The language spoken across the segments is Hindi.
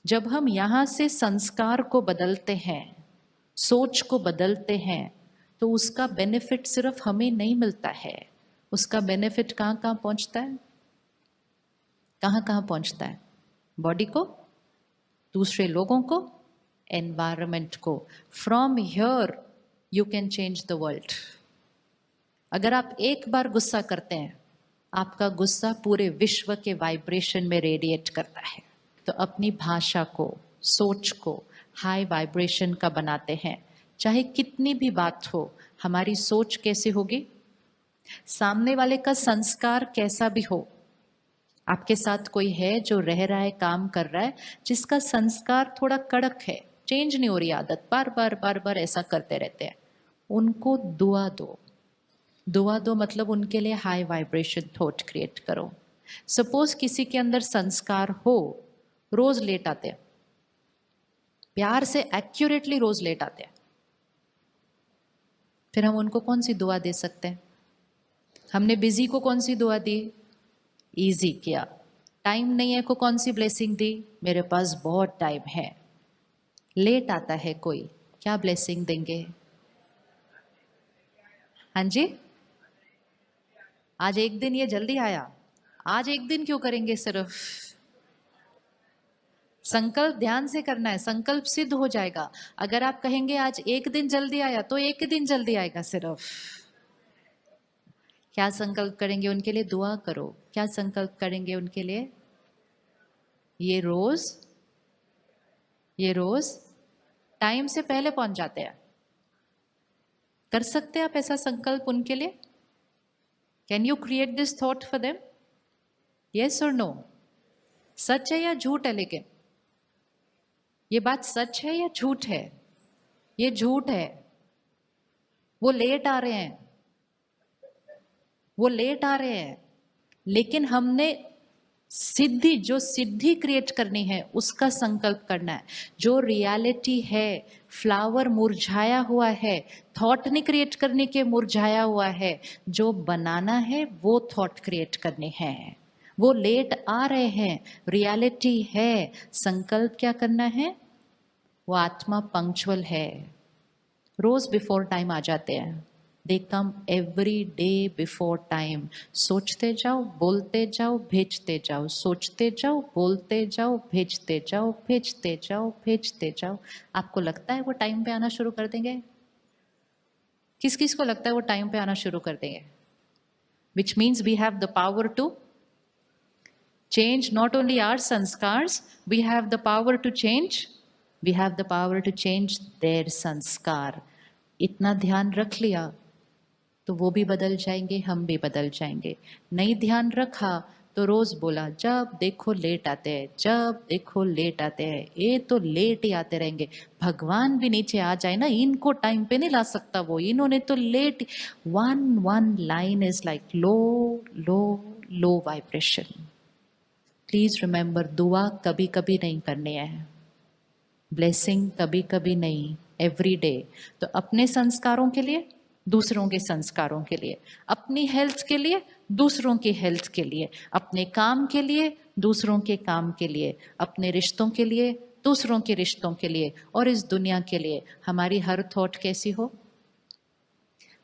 जब हम यहाँ से संस्कार को बदलते हैं, सोच को बदलते हैं, तो उसका बेनिफिट सिर्फ हमें नहीं मिलता है, उसका बेनिफिट कहाँ कहाँ पहुँचता है? कहाँ कहाँ पहुँचता है? बॉडी को, दूसरे लोगों को, एनवायरमेंट को। From here you can change the world. अगर आप एक बार गुस्सा करते हैं, आपका गुस्सा पूरे विश्व के वाइब्रेशन में रेडिएट करता है। तो अपनी भाषा को, सोच को हाई वाइब्रेशन का बनाते हैं। चाहे कितनी भी बात हो, हमारी सोच कैसी होगी, सामने वाले का संस्कार कैसा भी हो। आपके साथ कोई है जो रह रहा है, काम कर रहा है, जिसका संस्कार थोड़ा कड़क है, चेंज नहीं हो रही आदत, बार बार बार बार ऐसा करते रहते हैं, उनको दुआ दो। दुआ दो मतलब उनके लिए हाई वाइब्रेशन थॉट क्रिएट करो। सपोज किसी के अंदर संस्कार हो, रोज लेट आते हैं, प्यार से एक्यूरेटली रोज लेट आते हैं, फिर हम उनको कौन सी दुआ दे सकते हैं? हमने बिजी को कौन सी दुआ दी? इजी किया। टाइम नहीं है को कौन सी ब्लेसिंग दी? मेरे पास बहुत टाइम है। लेट आता है कोई, क्या ब्लेसिंग देंगे? हाँ जी, आज एक दिन ये जल्दी आया, आज एक दिन क्यों करेंगे? सिर्फ संकल्प ध्यान से करना है, संकल्प सिद्ध हो जाएगा। अगर आप कहेंगे आज एक दिन जल्दी आया, तो एक दिन जल्दी आएगा सिर्फ। क्या संकल्प करेंगे उनके लिए? दुआ करो। क्या संकल्प करेंगे उनके लिए? ये रोज टाइम से पहले पहुंच जाते हैं। कर सकते हैं आप ऐसा संकल्प उनके लिए? Can you create this thought for them? Yes और नो? सच है या झूठ है? लेकिन ये बात सच है या झूठ है? ये झूठ है। वो लेट आ रहे हैं, वो लेट आ रहे हैं, लेकिन हमने जो सिद्धि क्रिएट करनी है उसका संकल्प करना है। जो रियलिटी है, फ्लावर मुरझाया हुआ है, थॉट नहीं क्रिएट करने के मुरझाया हुआ है, जो बनाना है वो थॉट क्रिएट करने हैं। वो लेट आ रहे हैं, रियलिटी है, संकल्प क्या करना है? वो आत्मा पंक्चुअल है, रोज बिफोर टाइम आ जाते हैं। They come every day before time. सोचते जाओ, बोलते जाओ, भेजते जाओ, सोचते जाओ, बोलते जाओ, भेजते जाओ, भेजते जाओ, भेजते जाओ। आपको लगता है वो टाइम पे आना शुरू कर देंगे? किस किस को लगता है वो टाइम पे आना शुरू कर देंगे? Which means we have the power to change not only our sanskars, we have the power to change, we have the power to change their sanskar. इतना ध्यान रख लिया तो वो भी बदल जाएंगे, हम भी बदल जाएंगे। नहीं ध्यान रखा तो रोज बोला जब देखो लेट आते हैं, जब देखो लेट आते हैं, ये तो लेट ही आते रहेंगे। भगवान भी नीचे आ जाए ना, इनको टाइम पे नहीं ला सकता वो, इन्होंने तो late. One line is like low low low vibration. Please remember, दुआ कभी कभी नहीं करनी है, ब्लेसिंग कभी कभी नहीं, एवरी डे। तो अपने संस्कारों के लिए, दूसरों के संस्कारों के लिए, अपनी हेल्थ के लिए, दूसरों की हेल्थ के लिए, अपने काम के लिए, दूसरों के काम के लिए, अपने रिश्तों के लिए, दूसरों के रिश्तों के लिए, और इस दुनिया के लिए। हमारी हर थॉट कैसी हो?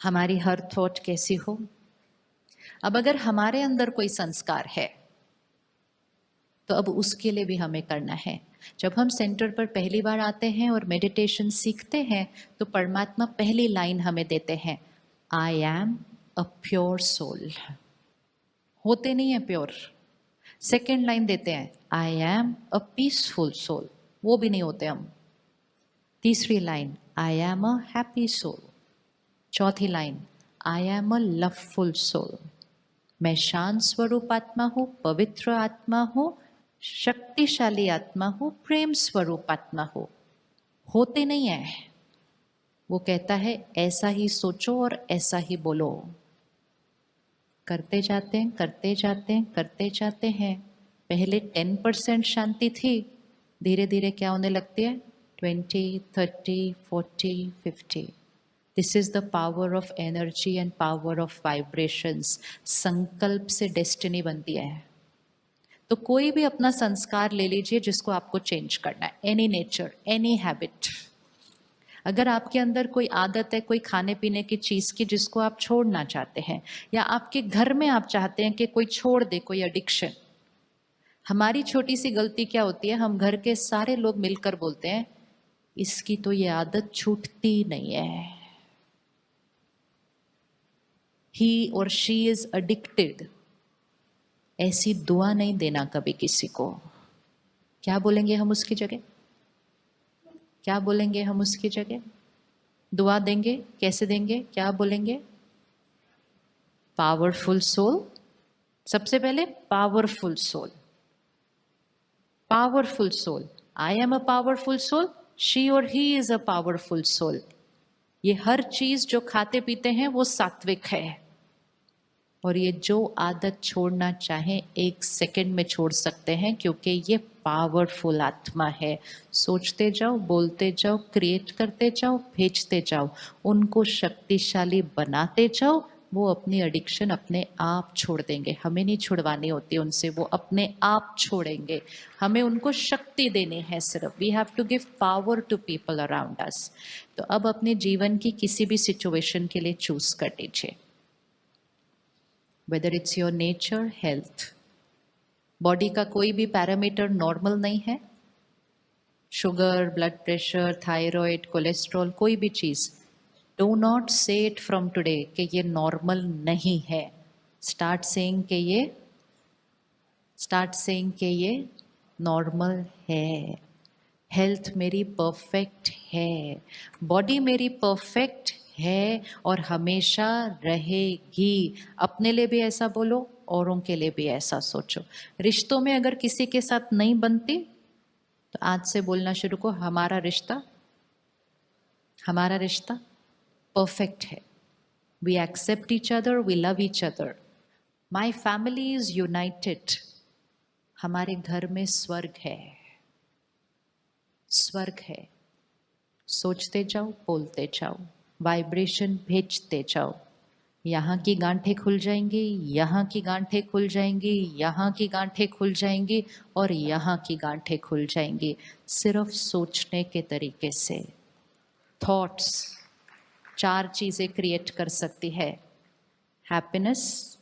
हमारी हर थॉट कैसी हो? अब अगर हमारे अंदर कोई संस्कार है तो अब उसके लिए भी हमें करना है। जब हम सेंटर पर पहली बार आते हैं और मेडिटेशन सीखते हैं तो परमात्मा पहली लाइन हमें देते हैं, I am a pure soul. होते नहीं है प्योर। सेकेंड लाइन देते हैं, I am a peaceful soul, वो भी नहीं होते हम। तीसरी line, I am a happy soul. चौथी line, I am a loveful soul. मैं शांत स्वरूप आत्मा हूँ, पवित्र आत्मा हूँ, शक्तिशाली आत्मा हो, प्रेम स्वरूप आत्मा हो। होते नहीं है। वो कहता है ऐसा ही सोचो और ऐसा ही बोलो। करते जाते हैं, करते जाते हैं, करते जाते हैं। पहले 10% शांति थी, धीरे धीरे क्या होने लगती है? 20, 30, 40, 50। This is the power of energy and power of vibrations. संकल्प से डेस्टिनी बनती है। तो कोई भी अपना संस्कार ले लीजिए जिसको आपको चेंज करना है, एनी नेचर, एनी हैबिट। अगर आपके अंदर कोई आदत है कोई खाने पीने की चीज की जिसको आप छोड़ना चाहते हैं, या आपके घर में आप चाहते हैं कि कोई छोड़ दे कोई एडिक्शन। हमारी छोटी सी गलती क्या होती है, हम घर के सारे लोग मिलकर बोलते हैं इसकी तो ये आदत छूटती नहीं है, ही और शी इज अडिक्टेड। ऐसी दुआ नहीं देना कभी किसी को। क्या बोलेंगे हम उसकी जगह? क्या बोलेंगे हम उसकी जगह? दुआ देंगे, कैसे देंगे, क्या बोलेंगे? Powerful soul. सबसे पहले powerful soul, powerful soul. I am a powerful soul, she और he is a powerful soul. ये हर चीज जो खाते पीते हैं वो सात्विक है, और ये जो आदत छोड़ना चाहे 1 सेकंड में छोड़ सकते हैं, क्योंकि ये पावरफुल आत्मा है। सोचते जाओ, बोलते जाओ, क्रिएट करते जाओ, भेजते जाओ, उनको शक्तिशाली बनाते जाओ। वो अपनी एडिक्शन अपने आप छोड़ देंगे, हमें नहीं छुड़वानी होती उनसे, वो अपने आप छोड़ेंगे। हमें उनको शक्ति देनी है सिर्फ। We have to give power to people around us. तो अब अपने जीवन की किसी भी सिचुएशन के लिए चूज कर लीजिए, whether it's your nature, health। Body का कोई भी पैरामीटर नॉर्मल नहीं है, sugar, blood pressure, thyroid, cholesterol, कोई भी चीज, डू नॉट से इट फ्रॉम टुडे कि ये नॉर्मल नहीं है। स्टार्ट सेइंग कि ये नॉर्मल है। हेल्थ मेरी परफेक्ट है, बॉडी मेरी परफेक्ट है और हमेशा रहेगी। अपने लिए भी ऐसा बोलो, औरों के लिए भी ऐसा सोचो। रिश्तों में अगर किसी के साथ नहीं बनती तो आज से बोलना शुरू करो, हमारा रिश्ता परफेक्ट है। We accept each other, we love each other, my family is united. हमारे घर में स्वर्ग है, स्वर्ग है। सोचते जाओ, बोलते जाओ, वाइब्रेशन भेजते जाओ। यहाँ की गांठें खुल जाएंगी, यहाँ की गांठें खुल जाएंगी, यहाँ की गांठें खुल जाएंगी और यहाँ की गांठें खुल जाएंगी, सिर्फ सोचने के तरीके से। थॉट्स 4 चीजें क्रिएट कर सकती है, happiness,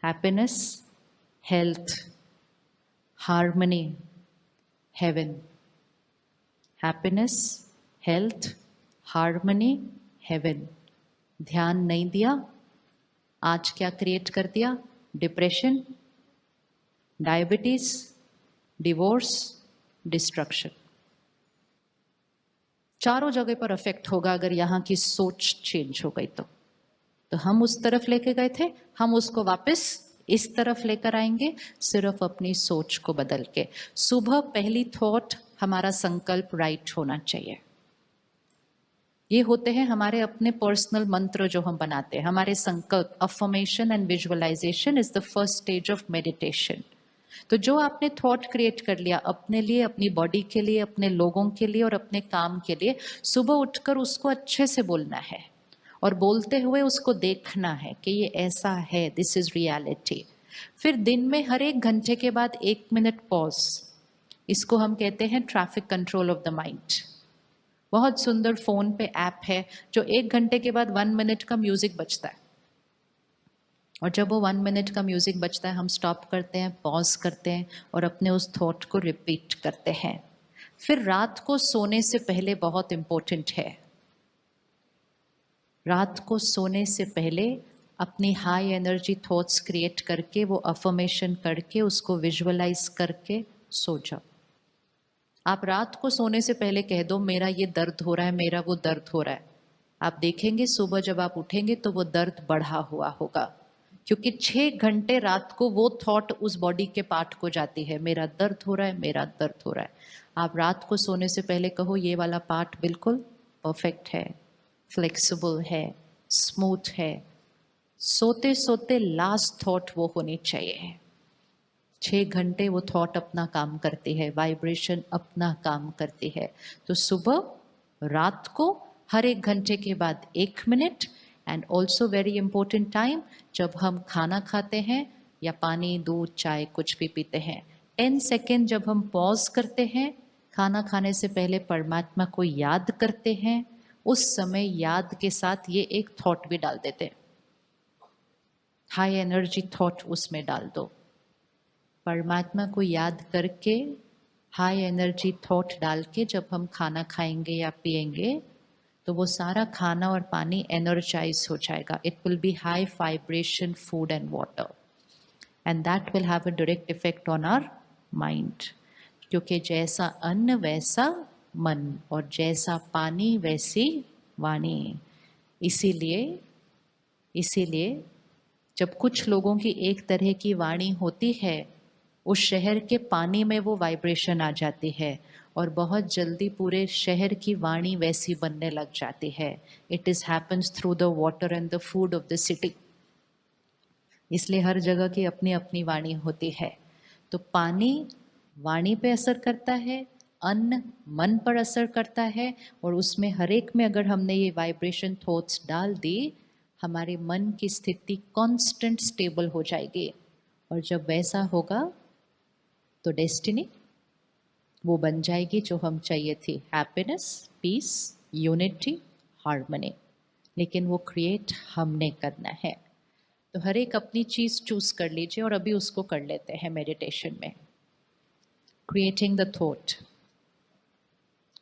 happiness, health, harmony, heaven. Happiness, health, harmony, heaven. ध्यान नहीं दिया, आज क्या क्रिएट कर दिया? Depression, diabetes, divorce, destruction. चारों जगह पर इफेक्ट होगा अगर यहां की सोच चेंज हो गई तो हम उस तरफ लेके गए थे, हम उसको वापस इस तरफ लेकर आएंगे, सिर्फ अपनी सोच को बदल के। सुबह पहली थॉट हमारा संकल्प राइट होना चाहिए। ये होते हैं हमारे अपने पर्सनल मंत्र जो हम बनाते हैं, हमारे संकल्प। Affirmation and visualisation is the first stage of meditation. तो जो आपने थॉट क्रिएट कर लिया अपने लिए, अपनी बॉडी के लिए, अपने लोगों के लिए और अपने काम के लिए, सुबह उठकर उसको अच्छे से बोलना है और बोलते हुए उसको देखना है कि ये ऐसा है, दिस इज रियलिटी। फिर दिन में हर 1 घंटे के बाद 1 मिनट पॉज, इसको हम कहते हैं traffic control of the mind. बहुत सुंदर फोन पे ऐप है जो 1 घंटे के बाद 1 मिनट का म्यूजिक बजता है, और जब वो 1 मिनट का म्यूजिक बजता है हम स्टॉप करते हैं, पॉज करते हैं और अपने उस थॉट को रिपीट करते हैं। फिर रात को सोने से पहले बहुत इंपॉर्टेंट है, रात को सोने से पहले अपनी हाई एनर्जी थॉट्स क्रिएट करके, वो अफर्मेशन करके, उसको विजुअलाइज करके सो जाओ। आप रात को सोने से पहले कह दो मेरा ये दर्द हो रहा है, मेरा वो दर्द हो रहा है। आप देखेंगे सुबह जब आप उठेंगे तो वो दर्द बढ़ा हुआ होगा, क्योंकि 6 घंटे रात को वो थॉट उस बॉडी के पार्ट को जाती है, मेरा दर्द हो रहा है, मेरा दर्द हो रहा है। आप रात को सोने से पहले कहो ये वाला पार्ट बिल्कुल परफेक्ट है, फ्लेक्सिबल है, स्मूथ है। सोते सोते लास्ट थॉट वो होनी चाहिए। 6 घंटे वो थॉट अपना काम करती है, वाइब्रेशन अपना काम करती है। तो सुबह, रात को, हर 1 घंटे के बाद 1 minute, and also very important time जब हम खाना खाते हैं या पानी, दूध, चाय कुछ भी पीते हैं, 10 सेकेंड जब हम पॉज करते हैं, खाना खाने से पहले परमात्मा को याद करते हैं, उस समय याद के साथ ये एक थॉट भी डाल देते हैं, हाई एनर्जी थॉट उसमें डाल दो। परमात्मा को याद करके हाई एनर्जी थॉट डाल के जब हम खाना खाएंगे या पिएंगे तो वो सारा खाना और पानी एनर्जाइज हो जाएगा। It will be high vibration food and water and that will have a direct effect on our mind, क्योंकि जैसा अन्न वैसा मन और जैसा पानी वैसी वाणी। इसीलिए जब कुछ लोगों की एक तरह की वाणी होती है, उस शहर के पानी में वो वाइब्रेशन आ जाती है और बहुत जल्दी पूरे शहर की वाणी वैसी बनने लग जाती है। It is happens through the water and the food of the city. इसलिए हर जगह की अपनी अपनी वाणी होती है। तो पानी वाणी पे असर करता है, अन्न मन पर असर करता है, और उसमें हर एक में अगर हमने ये वाइब्रेशन थॉट्स डाल दी, हमारे मन की स्थिति कांस्टेंट स्टेबल हो जाएगी। और जब वैसा होगा तो डेस्टिनी वो बन जाएगी जो हम चाहिए थी, हैप्पीनेस, पीस, यूनिटी, हार्मनी। लेकिन वो क्रिएट हमने करना है। तो हर एक अपनी चीज चूज कर लीजिए और अभी उसको कर लेते हैं मेडिटेशन में। Creating the thought.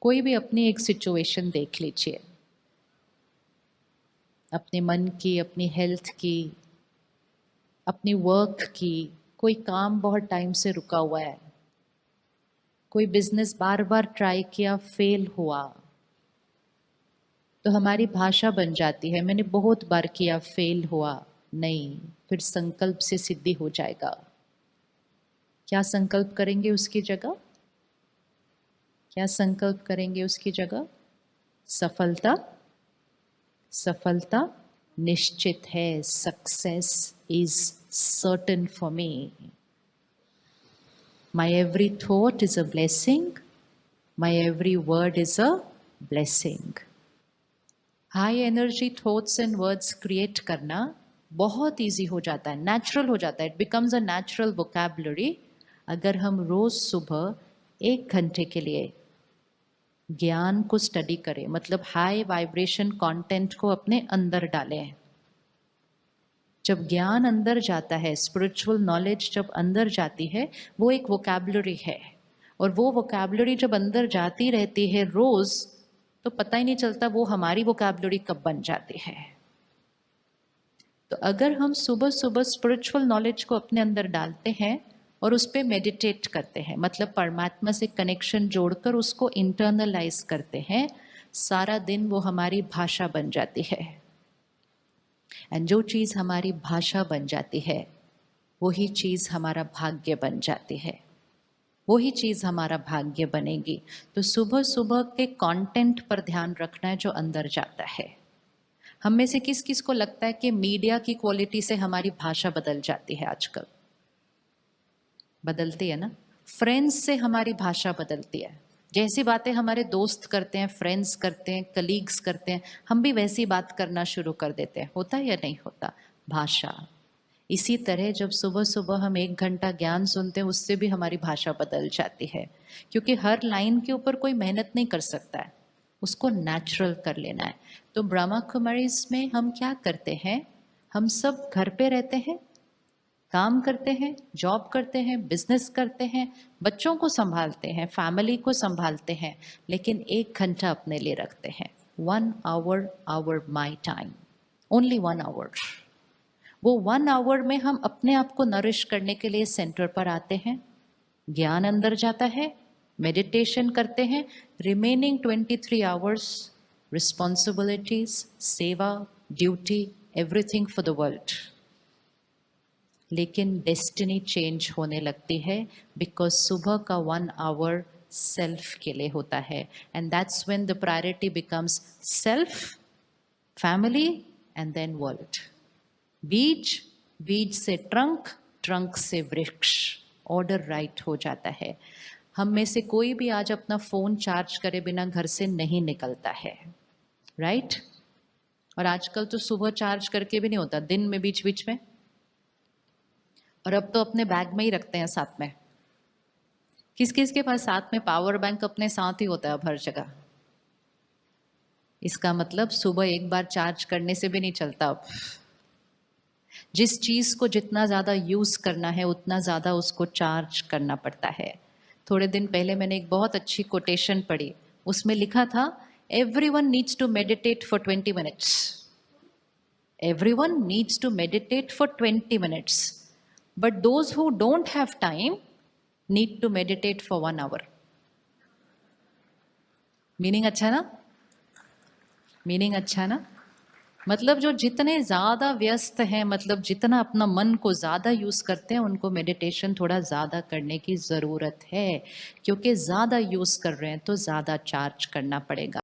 कोई भी अपनी एक सिचुएशन देख लीजिए, अपने मन की, अपनी हेल्थ की, अपनी वर्क की। कोई काम बहुत टाइम से रुका हुआ है, कोई बिजनेस बार बार ट्राई किया, फेल हुआ, तो हमारी भाषा बन जाती है, मैंने बहुत बार किया, फेल हुआ। नहीं, फिर संकल्प से सिद्धि हो जाएगा। क्या संकल्प करेंगे उसकी जगह? क्या संकल्प करेंगे उसकी जगह? सफलता। सफलता निश्चित है। Success is certain for me. My every thought is a blessing, my every word is a blessing. High energy thoughts and words create करना बहुत इजी हो जाता है, नेचुरल हो जाता है। It becomes a natural vocabulary अगर हम रोज सुबह 1 घंटे के लिए ज्ञान को स्टडी करें, मतलब हाई वाइब्रेशन कंटेंट को अपने अंदर डालें। जब ज्ञान अंदर जाता है, स्पिरिचुअल नॉलेज जब अंदर जाती है, वो एक वोकैबुलरी है, और वो वोकैबुलरी जब अंदर जाती रहती है रोज, तो पता ही नहीं चलता वो हमारी वोकैबुलरी कब बन जाती है। तो अगर हम सुबह सुबह स्पिरिचुअल नॉलेज को अपने अंदर डालते हैं और उस पर मेडिटेट करते हैं, मतलब परमात्मा से कनेक्शन जोड़कर उसको इंटरनलाइज करते हैं, सारा दिन वो हमारी भाषा बन जाती है। एंड जो चीज़ हमारी भाषा बन जाती है, वही चीज़ हमारा भाग्य बन जाती है, वही चीज़ हमारा भाग्य बनेगी। तो सुबह सुबह के कंटेंट पर ध्यान रखना है जो अंदर जाता है। हम में से किस किस को लगता है कि मीडिया की क्वालिटी से हमारी भाषा बदल जाती है? आजकल बदलती है ना। फ्रेंड्स से हमारी भाषा बदलती है। जैसी बातें हमारे दोस्त करते हैं, फ्रेंड्स करते हैं, कलीग्स करते हैं, हम भी वैसी बात करना शुरू कर देते हैं। होता है या नहीं होता? भाषा। इसी तरह जब सुबह सुबह हम 1 घंटा ज्ञान सुनते हैं, उससे भी हमारी भाषा बदल जाती है, क्योंकि हर लाइन के ऊपर कोई मेहनत नहीं कर सकता है, उसको नेचुरल कर लेना है। तो ब्रह्मा कुमारीज में हम क्या करते हैं? हम सब घर पे रहते हैं, काम करते हैं, जॉब करते हैं, बिजनेस करते हैं, बच्चों को संभालते हैं, फैमिली को संभालते हैं, लेकिन 1 घंटा अपने लिए रखते हैं। 1 hour, our my time, only 1 hour। वो 1 hour में हम अपने आप को नरिश करने के लिए सेंटर पर आते हैं, ज्ञान अंदर जाता है, मेडिटेशन करते हैं। रिमेनिंग 23 hours रिस्पॉन्सिबिलिटीज, सेवा, duty, everything for the world. लेकिन डेस्टिनी चेंज होने लगती है, बिकॉज सुबह का 1 hour सेल्फ के लिए होता है, and that's when the priority becomes self, family and then world. बीज, बीज से ट्रंक, ट्रंक से वृक्ष, ऑर्डर राइट हो जाता है। हम में से कोई भी आज अपना फोन चार्ज करे बिना घर से नहीं निकलता है, राइट? और आजकल तो सुबह चार्ज करके भी नहीं होता, दिन में बीच बीच में। और अब तो अपने बैग में ही रखते हैं साथ में। किस किस के पास साथ में पावर बैंक अपने साथ ही होता है अब हर जगह। इसका मतलब सुबह एक बार चार्ज करने से भी नहीं चलता अब। जिस चीज को जितना ज्यादा यूज करना है उतना ज्यादा उसको चार्ज करना पड़ता है। थोड़े दिन पहले मैंने एक बहुत अच्छी कोटेशन पढ़ी, उसमें लिखा था everyone needs to meditate for 20 minutes. Everyone needs to meditate for 20 minutes, but those who don't have time need to meditate for 1 hour. Meaning अच्छा ना? मीनिंग अच्छा ना? मतलब जो जितने ज्यादा व्यस्त हैं, मतलब जितना अपना मन को ज्यादा यूज करते हैं, उनको मेडिटेशन थोड़ा ज्यादा करने की जरूरत है, क्योंकि ज्यादा यूज कर रहे हैं तो ज्यादा चार्ज करना पड़ेगा।